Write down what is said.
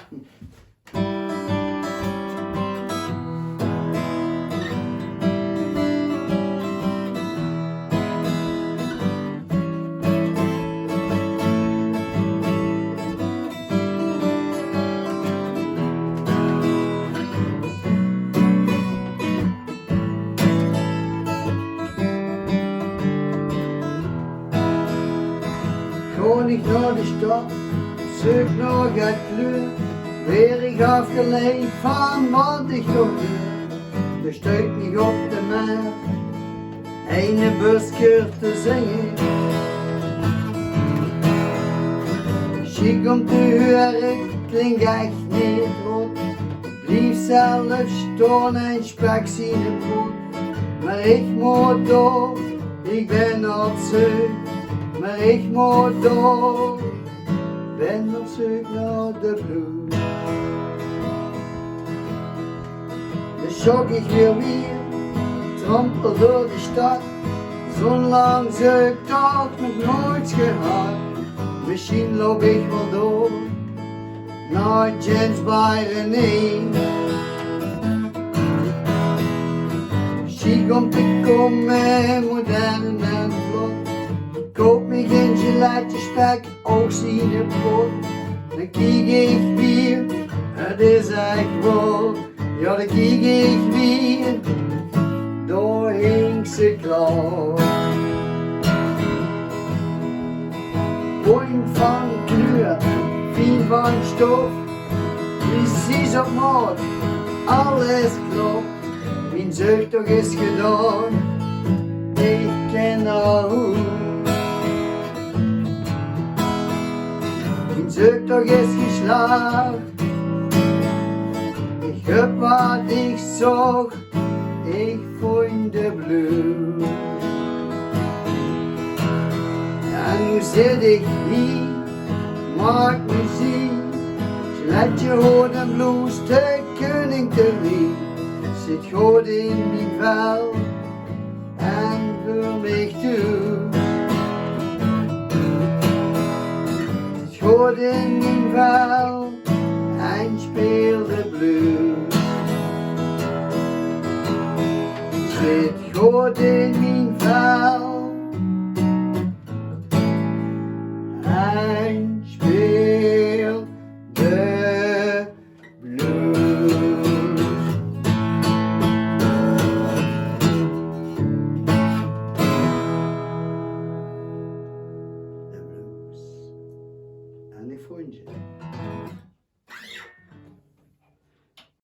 Ga ik naar de stad, zoek nog het kleur, weer ik afgeleid van wat ik nog doe. De stuit niet op de mer, een busker te zingen. Chic om te horen, klinkt echt niet rot. Blijf zelf staan en spek zien het brood. Maar ik moet door, ik ben op zoek. Maar ik moet door, ben op zoek naar de Bloes. De shock ik weer, trampel door de stad. Zo'n lang zoektocht nog nooit gehad. Misschien loop ik wel door, naar Jens bij René. Chic om te komen, modern en vlot. Koop me geen geletje spek, ook zie de pot. Dan kijk ik weer, het is echt wel. Ja, dan kijk ik weer, door Hinkse klaar. Point van kleur, fijn van stof. Precies op maat, alles klopt. Mijn zoektocht is gedaan, ik ken al hoe. Mijn zoektocht is geslaagd, ik heb wat ik zocht, ik vond de Bloes. En nu zit ik hier, maak muziek, let je hoort een blues, de koning te lief. Zit goed in mijn vel en voor mij toe. Zit goed in mijn vel en speel de blues. Zit goed in mijn vel en